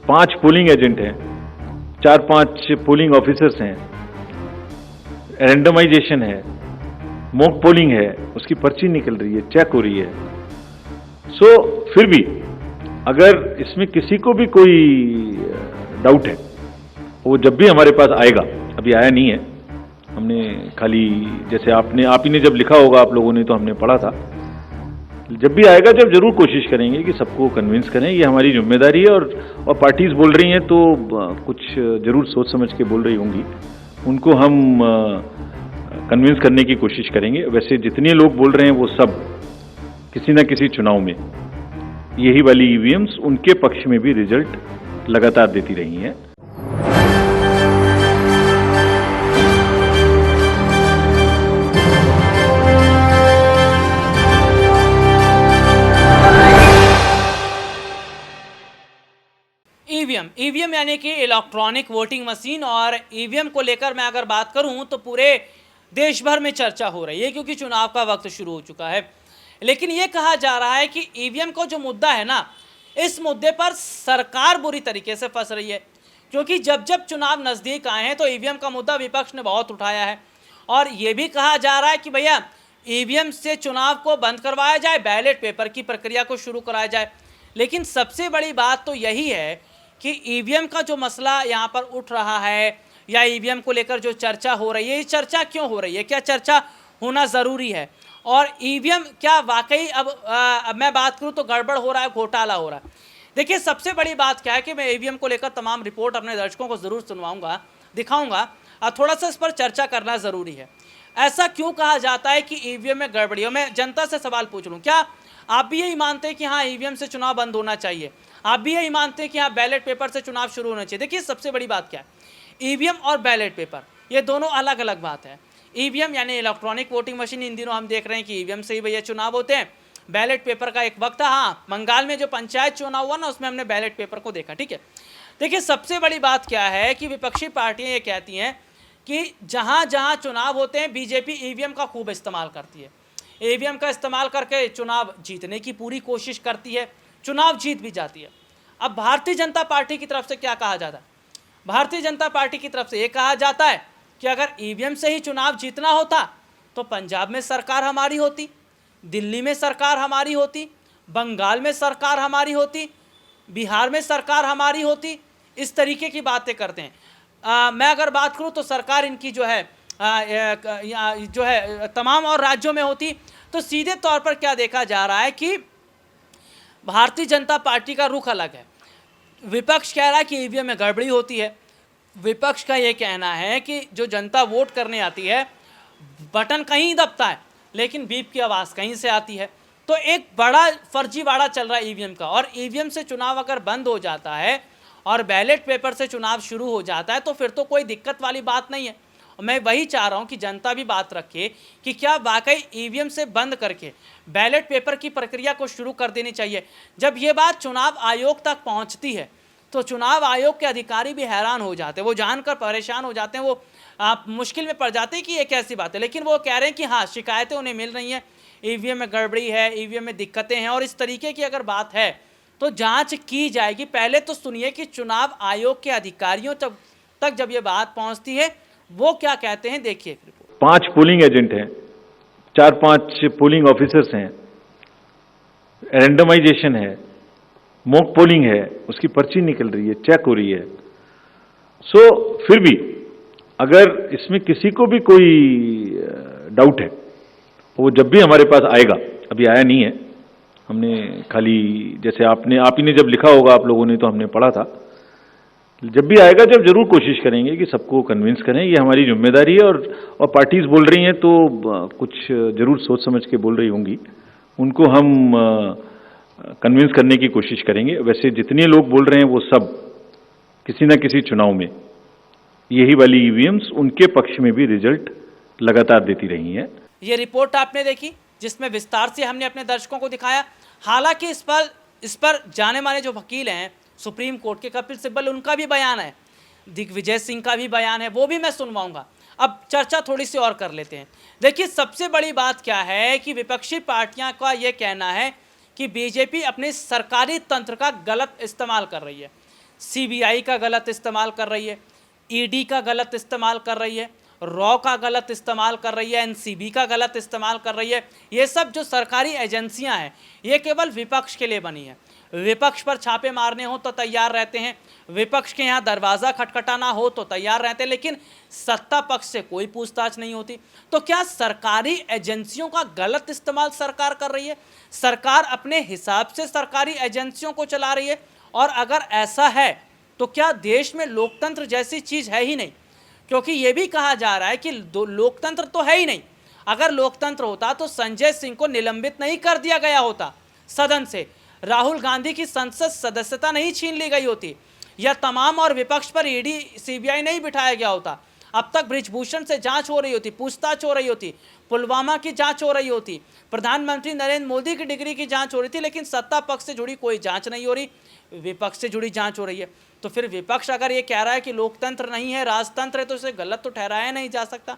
5 polling agent हैं, 4-5 polling officers हैं, randomisation है, मॉक पोलिंग है, उसकी पर्ची निकल रही है, चेक हो रही है। सो फिर भी अगर इसमें किसी को भी कोई डाउट है, वो जब भी हमारे पास आएगा, अभी आया नहीं है, हमने खाली जैसे आप ही ने जब लिखा होगा आप लोगों ने तो हमने पढ़ा था, जब भी आएगा जब जरूर कोशिश करेंगे कि सबको कन्विंस करें, ये हमारी जिम्मेदारी है। और पार्टीज बोल रही हैं तो कुछ जरूर सोच समझ के बोल रही होंगी, उनको हम कन्विंस करने की कोशिश करेंगे। वैसे जितने लोग बोल रहे हैं वो सब किसी न किसी चुनाव में यही वाली ईवीएम्स उनके पक्ष में भी रिजल्ट लगातार देती रही हैं। ईवीएम यानी कि इलेक्ट्रॉनिक वोटिंग मशीन, और ईवीएम को लेकर मैं अगर बात करूं तो पूरे देश भर में चर्चा हो रही है क्योंकि चुनाव का वक्त शुरू हो चुका है। लेकिन ये कहा जा रहा है कि ईवीएम को जो मुद्दा है ना, इस मुद्दे पर सरकार बुरी तरीके से फंस रही है, क्योंकि जब जब चुनाव नज़दीक आए हैं तो ईवीएम का मुद्दा विपक्ष ने बहुत उठाया है और ये भी कहा जा रहा है कि भैया ईवीएम से चुनाव को बंद करवाया जाए, बैलेट पेपर की प्रक्रिया को शुरू कराया जाए। लेकिन सबसे बड़ी बात तो यही है कि ईवीएम का जो मसला यहाँ पर उठ रहा है या ईवीएम को लेकर जो चर्चा हो रही है, ये चर्चा क्यों हो रही है, क्या चर्चा होना ज़रूरी है, और ईवीएम क्या वाकई अब मैं बात करूँ तो गड़बड़ हो रहा है, घोटाला हो रहा है। देखिए सबसे बड़ी बात क्या है कि मैं ईवीएम को लेकर तमाम रिपोर्ट अपने दर्शकों को ज़रूर सुनवाऊंगा, दिखाऊंगा, और थोड़ा सा इस पर चर्चा करना ज़रूरी है। ऐसा क्यों कहा जाता है कि ईवीएम में गड़बड़ी हो? मैं जनता से सवाल पूछ लूँ, क्या आप भी यही मानते हैं कि हाँ ईवीएम से चुनाव बंद होना चाहिए? आप भी यही मानते हैं कि हाँ बैलेट पेपर से चुनाव शुरू होना चाहिए? देखिए सबसे बड़ी बात क्या है, ईवीएम और बैलेट पेपर ये दोनों अलग अलग बात है। ईवीएम यानी इलेक्ट्रॉनिक वोटिंग मशीन, इन दिनों हम देख रहे हैं कि ईवीएम से ही भैया चुनाव होते हैं। बैलेट पेपर का एक वक्त था, हाँ बंगाल में जो पंचायत चुनाव हुआ ना उसमें हमने बैलेट पेपर को देखा, ठीक है। देखिए सबसे बड़ी बात क्या है कि विपक्षी पार्टियां ये कहती हैं कि जहाँ जहाँ चुनाव होते हैं बीजेपी ईवीएम का खूब इस्तेमाल करती है, ईवीएम का इस्तेमाल करके चुनाव जीतने की पूरी कोशिश करती है, चुनाव जीत भी जाती है। अब भारतीय जनता पार्टी की तरफ से क्या कहा जाता है? भारतीय जनता पार्टी की तरफ से ये कहा जाता है कि अगर ईवीएम से ही चुनाव जीतना होता तो पंजाब में सरकार हमारी होती, दिल्ली में सरकार हमारी होती, बंगाल में सरकार हमारी होती, बिहार में सरकार हमारी होती, इस तरीके की बातें करते हैं। मैं अगर बात करूं तो सरकार इनकी जो है तमाम और राज्यों में होती। तो सीधे तौर पर क्या देखा जा रहा है कि भारतीय जनता पार्टी का रुख अलग है। विपक्ष कह रहा है कि ईवीएम में गड़बड़ी होती है। विपक्ष का ये कहना है कि जो जनता वोट करने आती है बटन कहीं दबता है लेकिन बीप की आवाज़ कहीं से आती है। तो एक बड़ा फर्जीवाड़ा चल रहा है ईवीएम का, और ईवीएम से चुनाव अगर बंद हो जाता है और बैलेट पेपर से चुनाव शुरू हो जाता है तो फिर तो कोई दिक्कत वाली बात नहीं है। और मैं वही चाह रहा हूँ कि जनता भी बात रखे कि क्या वाकई ईवीएम से बंद करके बैलेट पेपर की प्रक्रिया को शुरू कर देनी चाहिए। जब ये बात चुनाव आयोग तक पहुँचती है तो चुनाव आयोग के अधिकारी भी हैरान हो जाते हैं, वो जानकर परेशान हो जाते हैं, वो मुश्किल में पड़ जाते हैं कि ये कैसी बात है। लेकिन वो कह रहे हैं कि हाँ शिकायतें उन्हें मिल रही हैं, ईवीएम में गड़बड़ी है, ईवीएम में दिक्कतें हैं, और इस तरीके की अगर बात है तो जांच की जाएगी। पहले तो सुनिए कि चुनाव आयोग के अधिकारियों तक जब ये बात पहुंचती है वो क्या कहते हैं, देखिए। 5 पोलिंग एजेंट हैं, 4-5 पोलिंग ऑफिसर्स हैं, रैंडमाइजेशन है, मॉक पोलिंग है, उसकी पर्ची निकल रही है, चेक हो रही है। सो फिर भी अगर इसमें किसी को भी कोई डाउट है, वो जब भी हमारे पास आएगा, अभी आया नहीं है, हमने खाली जैसे आप ही ने जब लिखा होगा आप लोगों ने तो हमने पढ़ा था, जब भी आएगा जब जरूर कोशिश करेंगे कि सबको कन्विंस करें, ये हमारी जिम्मेदारी है। और पार्टीज बोल रही हैं तो कुछ जरूर सोच समझ के बोल रही होंगी, उनको हम कन्विंस करने की कोशिश करेंगे। वैसे जितने लोग बोल रहे हैं वो सब किसी न किसी चुनाव में यही वाली ईवीएम्स उनके पक्ष में भी रिजल्ट लगातार देती रही हैं। ये रिपोर्ट आपने देखी जिसमें विस्तार से हमने अपने दर्शकों को दिखाया। हालांकि इस पर जाने माने जो वकील हैं सुप्रीम कोर्ट के, कपिल सिब्बल, उनका भी बयान है, दिग्विजय सिंह का भी बयान है, वो भी मैं सुनवाऊंगा। अब चर्चा थोड़ी सी और कर लेते हैं। देखिए सबसे बड़ी बात क्या है कि विपक्षी पार्टियां का ये कहना है कि बीजेपी अपने सरकारी तंत्र का गलत इस्तेमाल कर रही है। सीबीआई का गलत इस्तेमाल कर रही है, ईडी का गलत इस्तेमाल कर रही है, रॉ का गलत इस्तेमाल कर रही है, एनसीबी का गलत इस्तेमाल कर रही है। ये सब जो सरकारी एजेंसियां हैं ये केवल विपक्ष के लिए बनी है। विपक्ष पर छापे मारने हो तो तैयार रहते हैं, विपक्ष के यहाँ दरवाज़ा खटखटाना हो तो तैयार रहते हैं, लेकिन सत्ता पक्ष से कोई पूछताछ नहीं होती। तो क्या सरकारी एजेंसियों का गलत इस्तेमाल सरकार कर रही है? सरकार अपने हिसाब से सरकारी एजेंसियों को चला रही है? और अगर ऐसा है तो क्या देश में लोकतंत्र जैसी चीज़ है ही नहीं? क्योंकि ये भी कहा जा रहा है कि लोकतंत्र तो है ही नहीं। अगर लोकतंत्र होता तो संजय सिंह को निलंबित नहीं कर दिया गया होता सदन से, राहुल गांधी की संसद सदस्यता नहीं छीन ली गई होती, या तमाम और विपक्ष पर ईडी सीबीआई नहीं बिठाया गया होता। अब तक बृजभूषण से जांच हो रही होती, पूछताछ हो रही होती, पुलवामा की जांच हो रही होती, प्रधानमंत्री नरेंद्र मोदी की डिग्री की जांच हो रही थी, लेकिन सत्ता पक्ष से जुड़ी कोई जांच नहीं हो रही, विपक्ष से जुड़ी जांच हो रही है। तो फिर विपक्ष अगर ये कह रहा है कि लोकतंत्र नहीं है, राजतंत्र है, तो इसे गलत तो ठहराया नहीं जा सकता।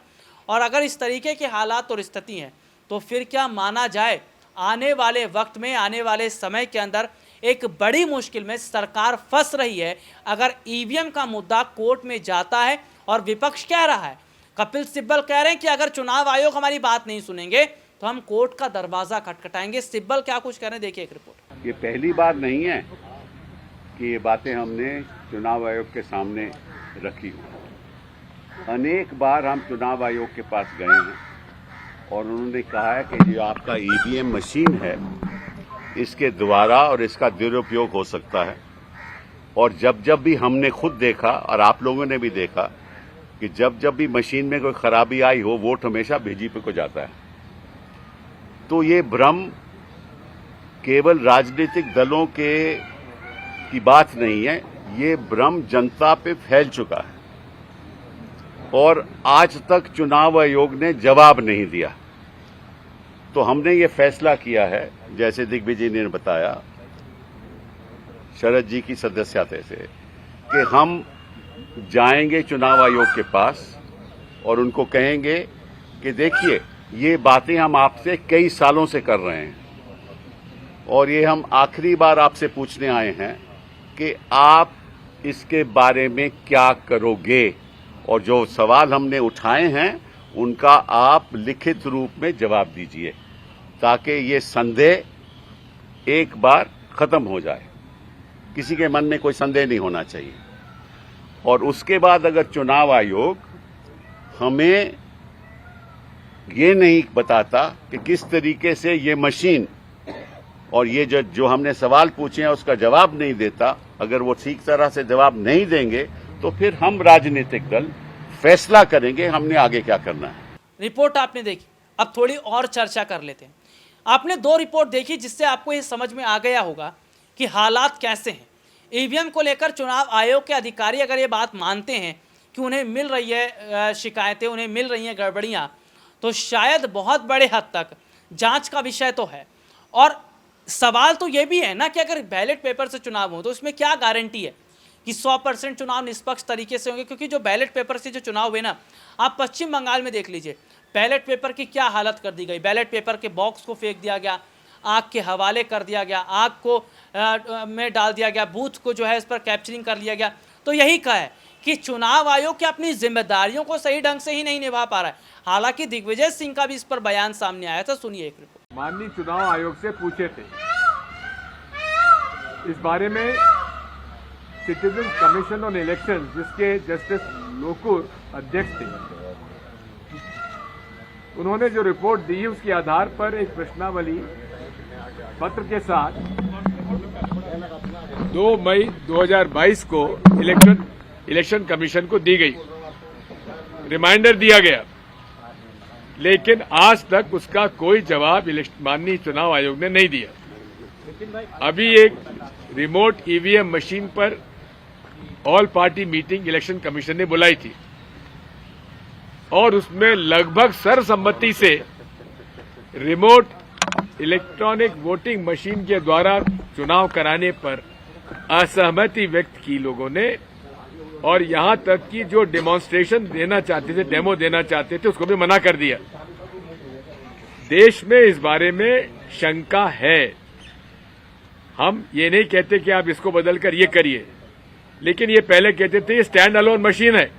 और अगर इस तरीके के हालात और स्थिति हैं तो फिर क्या माना जाए आने वाले वक्त में, आने वाले समय के अंदर एक बड़ी मुश्किल में सरकार फंस रही है अगर ईवीएम का मुद्दा कोर्ट में जाता है। और विपक्ष कह रहा है, कपिल सिब्बल कह रहे हैं कि अगर चुनाव आयोग हमारी बात नहीं सुनेंगे तो हम कोर्ट का दरवाजा खटखटाएंगे। सिब्बल क्या कुछ कह रहे हैं, देखिए एक रिपोर्ट। ये पहली बार नहीं है कि ये बातें हमने चुनाव आयोग के सामने रखी हो। अनेक बार हम चुनाव आयोग के पास गए हैं और उन्होंने कहा है कि जो आपका ईवीएम मशीन है इसके द्वारा और इसका दुरुपयोग हो सकता है। और जब जब भी हमने खुद देखा और आप लोगों ने भी देखा कि जब जब भी मशीन में कोई खराबी आई हो, वोट हमेशा बीजेपी को जाता है। तो ये भ्रम केवल राजनीतिक दलों की बात नहीं है, ये भ्रम जनता पे फैल चुका है और आज तक चुनाव आयोग ने जवाब नहीं दिया। तो हमने ये फैसला किया है, जैसे दिग्विजय ने बताया शरद जी की सदस्यता से, कि हम जाएंगे चुनाव आयोग के पास और उनको कहेंगे कि देखिए ये बातें हम आपसे कई सालों से कर रहे हैं और ये हम आखिरी बार आपसे पूछने आए हैं कि आप इसके बारे में क्या करोगे, और जो सवाल हमने उठाए हैं उनका आप लिखित रूप में जवाब दीजिए ताकि ये संदेह एक बार खत्म हो जाए। किसी के मन में कोई संदेह नहीं होना चाहिए। और उसके बाद अगर चुनाव आयोग हमें ये नहीं बताता कि किस तरीके से ये मशीन और ये जो हमने सवाल पूछे हैं उसका जवाब नहीं देता, अगर वो ठीक तरह से जवाब नहीं देंगे तो फिर हम राजनीतिक दल फैसला करेंगे हमने आगे क्या करना है। रिपोर्ट आपने देखी, अब थोड़ी और चर्चा कर लेते हैं। आपने 2 रिपोर्ट देखी जिससे आपको ये समझ में आ गया होगा कि हालात कैसे हैं। ईवीएम को लेकर चुनाव आयोग के अधिकारी अगर ये बात मानते हैं कि उन्हें मिल रही है शिकायतें, उन्हें मिल रही हैं गड़बड़ियाँ, तो शायद बहुत बड़े हद तक जांच का विषय तो है। और सवाल तो ये भी है ना कि अगर बैलेट पेपर से चुनाव हो तो उसमें क्या गारंटी है कि 100% चुनाव निष्पक्ष तरीके से होंगे। क्योंकि जो बैलेट पेपर से जो चुनाव हुए ना, आप पश्चिम बंगाल में देख लीजिए, बैलेट पेपर की क्या हालत कर दी गई। बैलेट पेपर के बॉक्स को फेंक दिया गया, आग के हवाले कर दिया गया, आग को में डाल दिया गया, बूथ को जो है इस पर कैप्चरिंग कर लिया गया। तो यही कहा है कि चुनाव आयोग की अपनी जिम्मेदारियों को सही ढंग से ही नहीं निभा पा रहा है। हालांकि दिग्विजय सिंह का भी इस पर बयान सामने आया था, सुनिए एक रिपोर्ट। माननीय चुनाव आयोग से पूछे थे इस बारे में। सिटीजन कमीशन ऑन इलेक्शन जिसके जस्टिस लोकुर अध्यक्ष थे, उन्होंने जो रिपोर्ट दी उसके आधार पर एक प्रश्नावली पत्र के साथ 2 मई 2022 को इलेक्शन कमीशन को दी गई, रिमाइंडर दिया गया, लेकिन आज तक उसका कोई जवाब माननीय चुनाव आयोग ने नहीं दिया। अभी एक रिमोट ईवीएम मशीन पर all party meeting election commission ने बुलाई थी और उसमें लगभग सर्वसम्मति से रिमोट इलेक्ट्रॉनिक वोटिंग मशीन के द्वारा चुनाव कराने पर असहमति व्यक्त की लोगों ने, और यहां तक कि जो डेमोन्स्ट्रेशन देना चाहते थे, डेमो देना चाहते थे, उसको भी मना कर दिया। देश में इस बारे में शंका है। हम ये नहीं कहते कि आप इसको बदलकर ये करिए, लेकिन ये पहले कहते थे ये स्टैंड अलोन मशीन है,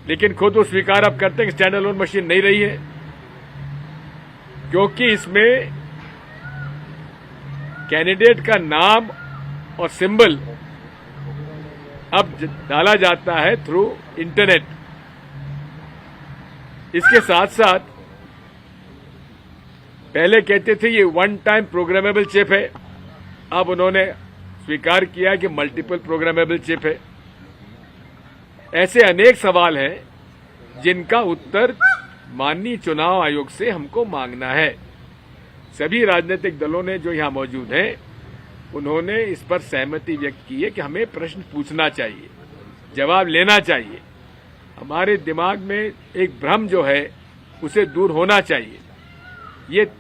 लेकिन खुद वो स्वीकार अब करते हैं कि स्टैंड अलोन मशीन नहीं रही है, क्योंकि इसमें कैंडिडेट का नाम और सिंबल अब डाला जाता है थ्रू इंटरनेट। इसके साथ साथ पहले कहते थे ये वन टाइम प्रोग्रामेबल चिप है, अब उन्होंने स्वीकार किया कि मल्टीपल प्रोग्रामेबल चिप है। ऐसे अनेक सवाल हैं जिनका उत्तर माननीय चुनाव आयोग से हमको मांगना है। सभी राजनीतिक दलों ने जो यहां मौजूद हैं, उन्होंने इस पर सहमति व्यक्त की है कि हमें प्रश्न पूछना चाहिए, जवाब लेना चाहिए। हमारे दिमाग में एक भ्रम जो है उसे दूर होना चाहिए। ये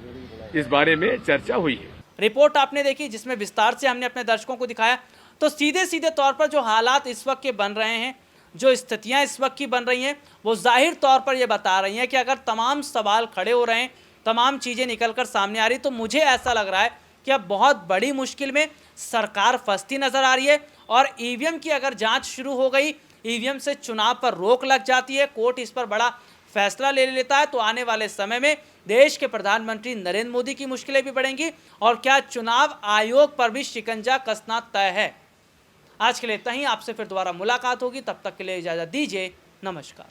इस बारे में चर्चा हुई है। रिपोर्ट आपने देखी जिसमें विस्तार से हमने अपने दर्शकों को दिखाया। तो सीधे सीधे तौर पर जो हालात इस वक्त के बन रहे हैं, जो स्थितियां इस वक्त की बन रही हैं, वो जाहिर तौर पर ये बता रही हैं कि अगर तमाम सवाल खड़े हो रहे हैं, तमाम चीज़ें निकलकर सामने आ रही, तो मुझे ऐसा लग रहा है कि अब बहुत बड़ी मुश्किल में सरकार फंसती नजर आ रही है। और ईवीएम की अगर जांच शुरू हो गई, ईवीएम से चुनाव पर रोक लग जाती है, कोर्ट इस पर बड़ा फैसला ले लेता है, तो आने वाले समय में देश के प्रधानमंत्री नरेंद्र मोदी की मुश्किलें भी बढ़ेंगी और क्या चुनाव आयोग पर भी शिकंजा कसना तय है। आज के लिए इतना ही। आपसे फिर दोबारा मुलाकात होगी, तब तक के लिए इजाजत दीजिए। नमस्कार।